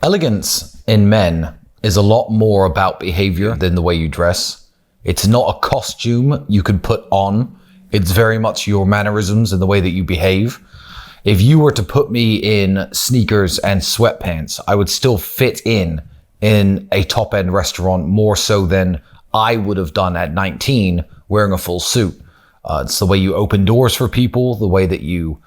Elegance in men is a lot more about behavior than the way you dress. It's not a costume you could put on. It's very much your mannerisms and the way that you behave. If you were to put me in sneakers and sweatpants, I would still fit in a top-end restaurant more so than I would have done at 19 wearing a full suit. It's the way you open doors for people, the way that you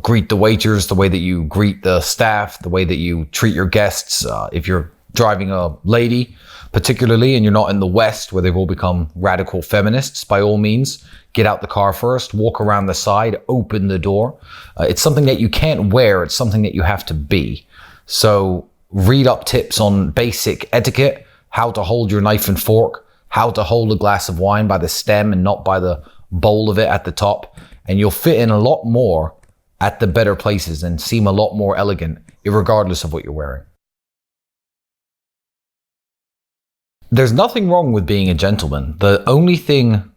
greet the waiters, the way that you greet the staff, the way that you treat your guests. If you're driving a lady, particularly, and you're not in the West where they've all become radical feminists, by all means, get out the car first, walk around the side, open the door. It's something that you can't wear. It's something that you have to be. So read up tips on basic etiquette, how to hold your knife and fork, how to hold a glass of wine by the stem and not by the bowl of it at the top. And you'll fit in a lot more at the better places and seem a lot more elegant, regardless of what you're wearing. There's nothing wrong with being a gentleman. The only thing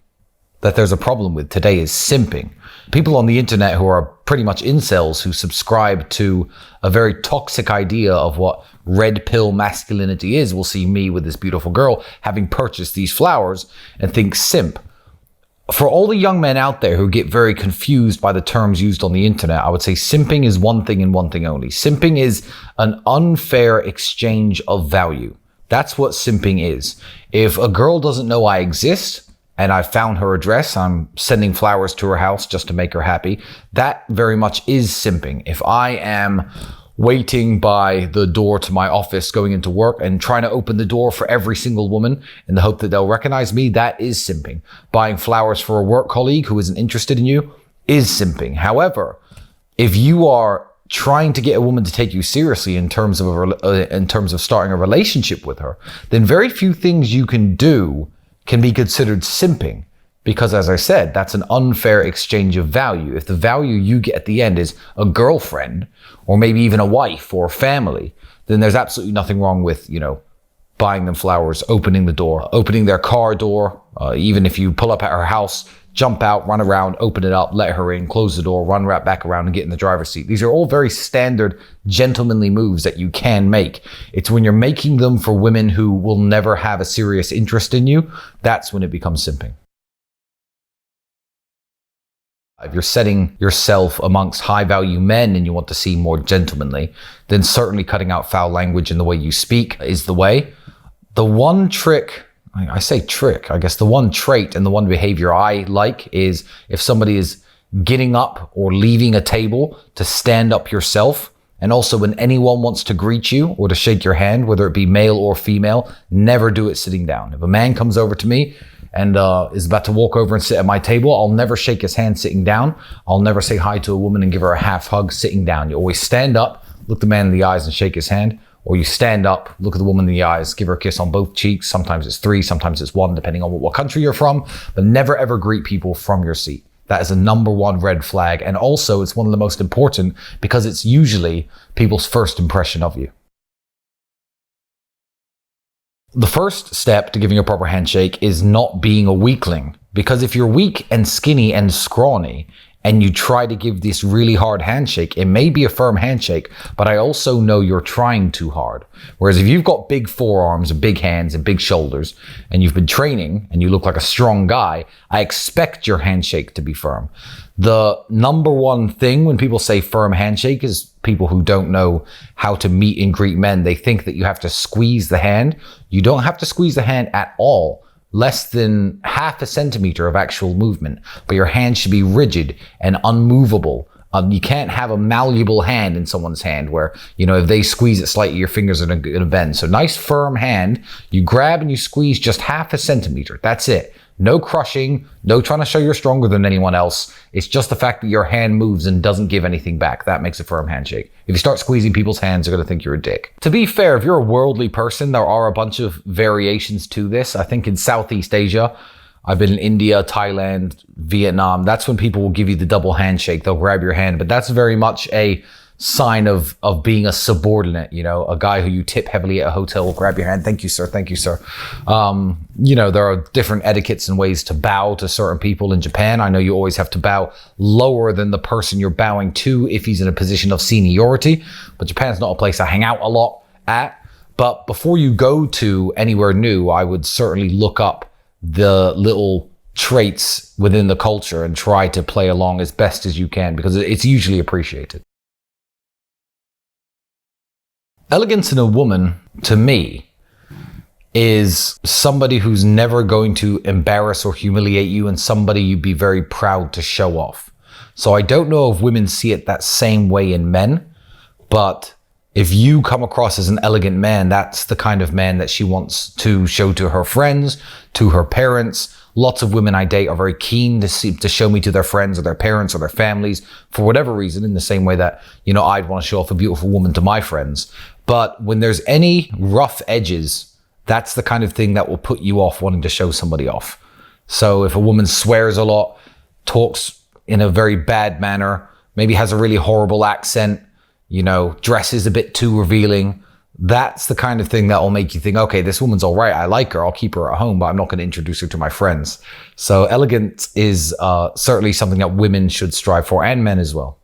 that there's a problem with today is simping. People on the internet who are pretty much incels, who subscribe to a very toxic idea of what red pill masculinity is, will see me with this beautiful girl having purchased these flowers and think simp. For all the young men out there who get very confused by the terms used on the internet, I would say simping is one thing and one thing only. Simping is an unfair exchange of value. That's what simping is. If a girl doesn't know I exist and I found her address, I'm sending flowers to her house just to make her happy, that very much is simping. If I am waiting by the door to my office going into work and trying to open the door for every single woman in the hope that they'll recognize me, that is simping. Buying flowers for a work colleague who isn't interested in you is simping. However, if you are trying to get a woman to take you seriously in terms of starting a relationship with her, then very few things you can do can be considered simping. Because as I said, that's an unfair exchange of value. If the value you get at the end is a girlfriend, or maybe even a wife or family, then there's absolutely nothing wrong with, buying them flowers, opening the door, opening their car door. Even if you pull up at her house, jump out, run around, open it up, let her in, close the door, run right back around and get in the driver's seat. These are all very standard gentlemanly moves that you can make. It's when you're making them for women who will never have a serious interest in you, that's when it becomes simping. If you're setting yourself amongst high-value men and you want to seem more gentlemanly, then certainly cutting out foul language in the way you speak is the way. The one trick, I say trick, I guess the one trait and the one behavior I like is if somebody is getting up or leaving a table, to stand up yourself. And also when anyone wants to greet you or to shake your hand, whether it be male or female, never do it sitting down. If a man comes over to me and is about to walk over and sit at my table, I'll never shake his hand sitting down. I'll never say hi to a woman and give her a half hug sitting down. You always stand up, look the man in the eyes and shake his hand. Or you stand up, look at the woman in the eyes, give her a kiss on both cheeks. Sometimes it's 3, sometimes it's 1, depending on what country you're from. But never ever greet people from your seat. That is a number one red flag. And also it's one of the most important because it's usually people's first impression of you. The first step to giving a proper handshake is not being a weakling. Because if you're weak and skinny and scrawny and you try to give this really hard handshake, it may be a firm handshake, but I also know you're trying too hard. Whereas if you've got big forearms and big hands and big shoulders and you've been training and you look like a strong guy, I expect your handshake to be firm. The number one thing when people say firm handshake is people who don't know how to meet and greet men. They think that you have to squeeze the hand. You don't have to squeeze the hand at all. Less than half a centimeter of actual movement, but your hand should be rigid and unmovable. You can't have a malleable hand in someone's hand where, if they squeeze it slightly, your fingers are going to bend. So nice firm hand, you grab and you squeeze just half a centimeter. That's it. No crushing, no trying to show you're stronger than anyone else. It's just the fact that your hand moves and doesn't give anything back. That makes a firm handshake. If you start squeezing people's hands, they're going to think you're a dick. To be fair, if you're a worldly person, there are a bunch of variations to this. I think in Southeast Asia, I've been in India, Thailand, Vietnam. That's when people will give you the double handshake. They'll grab your hand, but that's very much a sign of being a subordinate, a guy who you tip heavily at a hotel will grab your hand. Thank you, sir. Thank you, sir. There are different etiquettes and ways to bow to certain people in Japan. I know you always have to bow lower than the person you're bowing to if he's in a position of seniority, but Japan's not a place I hang out a lot. at. But before you go to anywhere new, I would certainly look up the little traits within the culture and try to play along as best as you can, because it's usually appreciated. Elegance in a woman, to me, is somebody who's never going to embarrass or humiliate you, and somebody you'd be very proud to show off. So I don't know if women see it that same way in men, but if you come across as an elegant man, that's the kind of man that she wants to show to her friends, to her parents. Lots of women I date are very keen to show me to their friends or their parents or their families for whatever reason, in the same way that, I'd want to show off a beautiful woman to my friends. But when there's any rough edges, that's the kind of thing that will put you off wanting to show somebody off. So if a woman swears a lot, talks in a very bad manner, maybe has a really horrible accent, dresses a bit too revealing, that's the kind of thing that will make you think, okay, this woman's all right. I like her. I'll keep her at home, but I'm not going to introduce her to my friends. So elegance is certainly something that women should strive for, and men as well.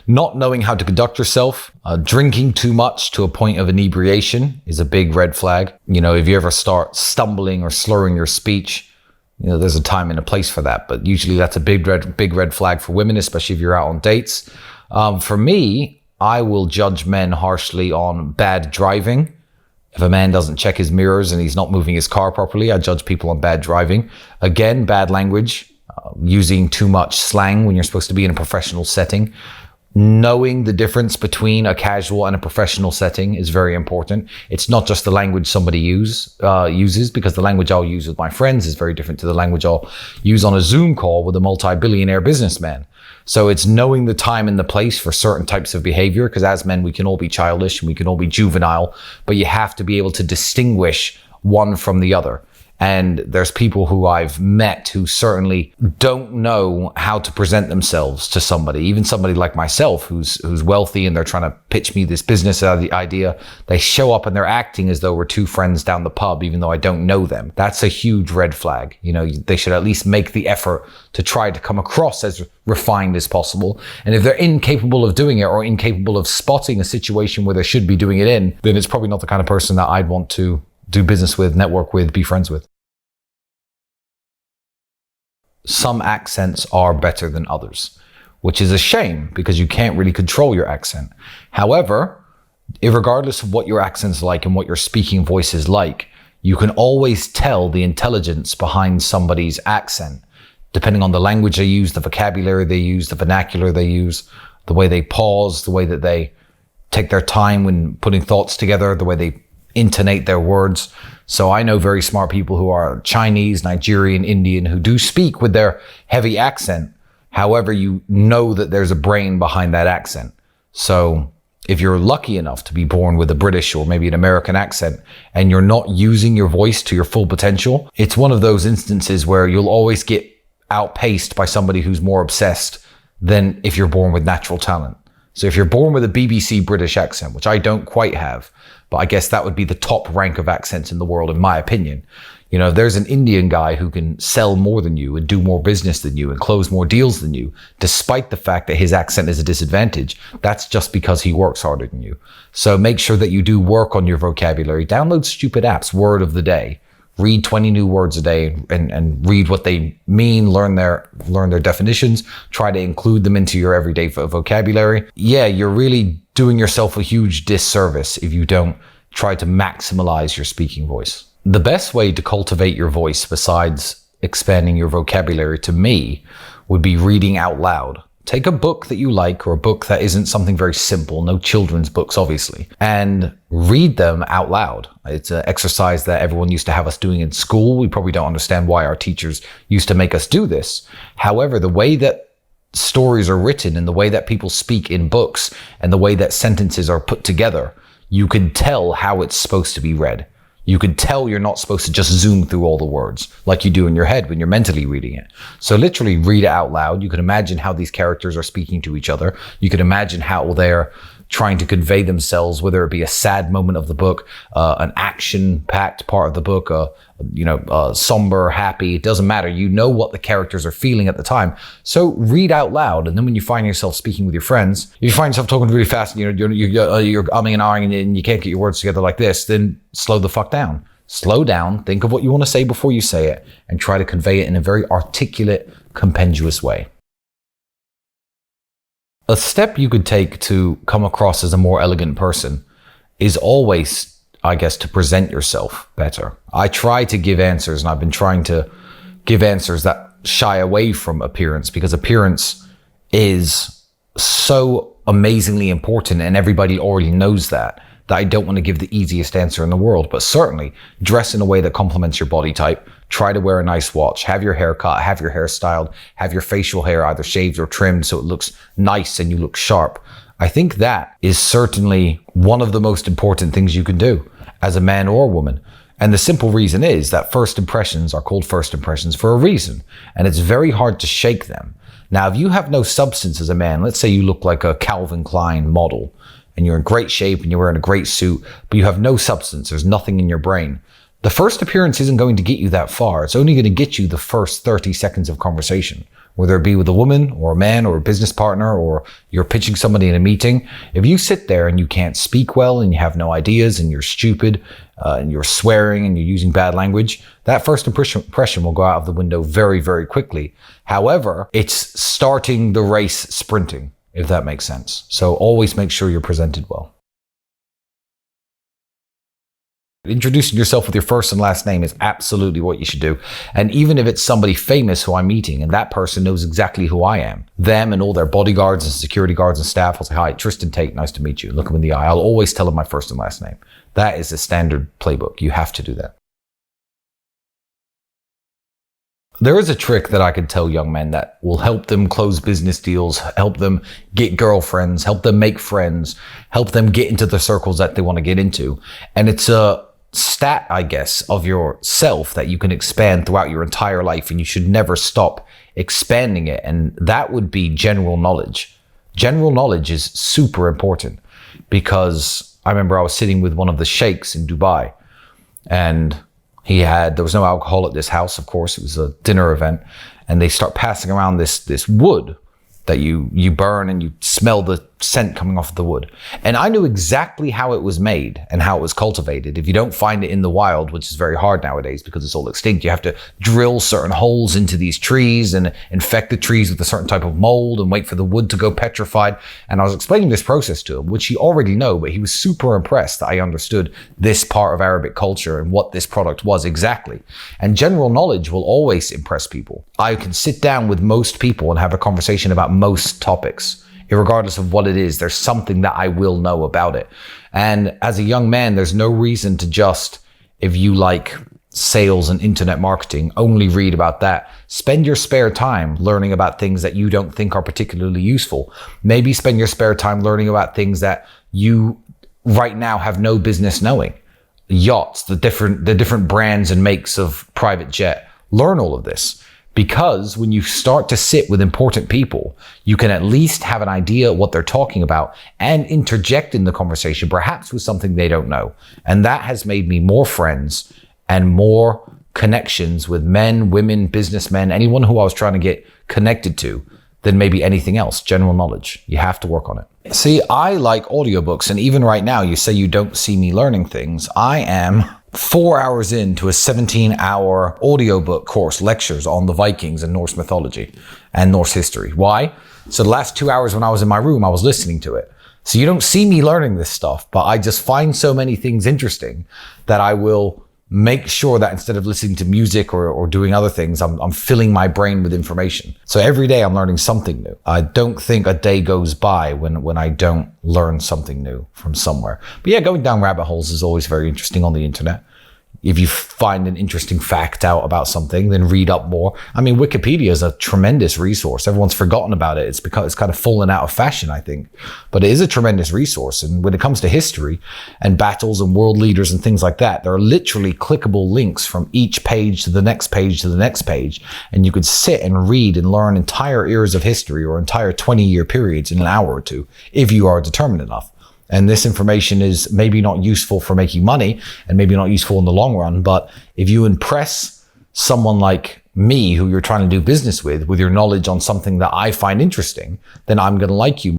Not knowing how to conduct yourself, drinking too much to a point of inebriation is a big red flag. If you ever start stumbling or slurring your speech, there's a time and a place for that. But usually that's a big red flag for women, especially if you're out on dates. For me, I will judge men harshly on bad driving. If a man doesn't check his mirrors and he's not moving his car properly, I judge people on bad driving. Again, bad language, using too much slang when you're supposed to be in a professional setting. Knowing the difference between a casual and a professional setting is very important. It's not just the language somebody uses, because the language I'll use with my friends is very different to the language I'll use on a Zoom call with a multi-billionaire businessman. So it's knowing the time and the place for certain types of behavior, because as men, we can all be childish and we can all be juvenile, but you have to be able to distinguish one from the other. And there's people who I've met who certainly don't know how to present themselves to somebody, even somebody like myself who's wealthy and they're trying to pitch me this business idea. They show up and they're acting as though we're two friends down the pub, even though I don't know them. That's a huge red flag. They should at least make the effort to try to come across as refined as possible. And if they're incapable of doing it, or incapable of spotting a situation where they should be doing it in, then it's probably not the kind of person that I'd want to do business with, network with, be friends with. Some accents are better than others, which is a shame because you can't really control your accent. However, regardless of what your accent's like and what your speaking voice is like, you can always tell the intelligence behind somebody's accent, depending on the language they use, the vocabulary they use, the vernacular they use, the way they pause, the way that they take their time when putting thoughts together, the way they intonate their words. So I know very smart people who are Chinese, Nigerian, Indian, who do speak with their heavy accent. However, you know that there's a brain behind that accent. So if you're lucky enough to be born with a British or maybe an American accent and you're not using your voice to your full potential, it's one of those instances where you'll always get outpaced by somebody who's more obsessed than if you're born with natural talent. So if you're born with a BBC British accent, which I don't quite have, but I guess that would be the top rank of accents in the world, in my opinion. If there's an Indian guy who can sell more than you and do more business than you and close more deals than you, despite the fact that his accent is a disadvantage, that's just because he works harder than you. So make sure that you do work on your vocabulary. Download stupid apps, word of the day. Read 20 new words a day and read what they mean, learn their definitions, try to include them into your everyday vocabulary. Yeah, you're really doing yourself a huge disservice if you don't try to maximize your speaking voice. The best way to cultivate your voice, besides expanding your vocabulary, to me, would be reading out loud. Take a book that you like, or a book that isn't something very simple, no children's books, obviously, and read them out loud. It's an exercise that everyone used to have us doing in school. We probably don't understand why our teachers used to make us do this. However, the way that stories are written and the way that people speak in books and the way that sentences are put together, you can tell how it's supposed to be read. You can tell you're not supposed to just zoom through all the words like you do in your head when you're mentally reading it. So literally read it out loud. You can imagine how these characters are speaking to each other. You can imagine how they're trying to convey themselves, whether it be a sad moment of the book, an action-packed part of the book, somber, happy. It doesn't matter. You know what the characters are feeling at the time. So read out loud. And then when you find yourself speaking with your friends, if you find yourself talking really fast and you're umming and ahhing and you can't get your words together like this, then slow the fuck down. Slow down, think of what you want to say before you say it, and try to convey it in a very articulate, compendious way. A step you could take to come across as a more elegant person is always, I guess, to present yourself better. I try to give answers, and I've been trying to give answers that shy away from appearance, because appearance is so amazingly important and everybody already knows that I don't want to give the easiest answer in the world. But certainly dress in a way that complements your body type. Try to wear a nice watch, have your hair cut, have your hair styled, have your facial hair either shaved or trimmed so it looks nice and you look sharp. I think that is certainly one of the most important things you can do as a man or a woman. And the simple reason is that first impressions are called first impressions for a reason, and it's very hard to shake them. Now, if you have no substance as a man, let's say you look like a Calvin Klein model, and you're in great shape and you're wearing a great suit, but you have no substance, there's nothing in your brain. The first appearance isn't going to get you that far. It's only going to get you the first 30 seconds of conversation, whether it be with a woman or a man or a business partner, or you're pitching somebody in a meeting. If you sit there and you can't speak well and you have no ideas and you're stupid and you're swearing and you're using bad language, that first impression will go out of the window very, very quickly. However, it's starting the race sprinting, if that makes sense. So always make sure you're presented well. Introducing yourself with your first and last name is absolutely what you should do. And even if it's somebody famous who I'm meeting and that person knows exactly who I am, them and all their bodyguards and security guards and staff, I'll say, "Hi, Tristan Tate, nice to meet you." Look them in the eye. I'll always tell them my first and last name. That is a standard playbook. You have to do that. There is a trick that I could tell young men that will help them close business deals, help them get girlfriends, help them make friends, help them get into the circles that they want to get into. And it's a stat, I guess, of yourself that you can expand throughout your entire life, and you should never stop expanding it. And that would be general knowledge. General knowledge is super important, because I remember I was sitting with one of the sheikhs in Dubai, and there was no alcohol at this house, of course, it was a dinner event, and they start passing around this wood that you burn, and you smell the scent coming off the wood. And I knew exactly how it was made and how it was cultivated. If you don't find it in the wild, which is very hard nowadays because it's all extinct, you have to drill certain holes into these trees and infect the trees with a certain type of mold and wait for the wood to go petrified. And I was explaining this process to him, which he already knew, but he was super impressed that I understood this part of Arabic culture and what this product was exactly. And general knowledge will always impress people. I can sit down with most people and have a conversation about most topics. Regardless of what it is, there's something that I will know about it. And as a young man, there's no reason to just, if you like sales and internet marketing, only read about that. Spend your spare time learning about things that you don't think are particularly useful. Maybe spend your spare time learning about things that you right now have no business knowing. Yachts, the different brands and makes of private jet. Learn all of this. Because when you start to sit with important people, you can at least have an idea what they're talking about and interject in the conversation, perhaps with something they don't know. And that has made me more friends and more connections with men, women, businessmen, anyone who I was trying to get connected to, than maybe anything else. General knowledge. You have to work on it. See, I like audiobooks, and even right now, you say you don't see me learning things. I am 4 hours into a 17-hour audiobook course, lectures on the Vikings and Norse mythology and Norse history. Why? So the last 2 hours when I was in my room, I was listening to it. So you don't see me learning this stuff, but I just find so many things interesting that I will make sure that instead of listening to music or doing other things, I'm filling my brain with information. So every day I'm learning something new. I don't think a day goes by when I don't learn something new from somewhere. But yeah, going down rabbit holes is always very interesting on the internet. If you find an interesting fact out about something, then read up more. I mean, Wikipedia is a tremendous resource. Everyone's forgotten about it. It's because it's kind of fallen out of fashion, I think. But it is a tremendous resource. And when it comes to history and battles and world leaders and things like that, there are literally clickable links from each page to the next page to the next page. And you could sit and read and learn entire eras of history or entire 20-year periods in an hour or two, if you are determined enough. And this information is maybe not useful for making money and maybe not useful in the long run. But if you impress someone like me, who you're trying to do business with your knowledge on something that I find interesting, then I'm going to like you.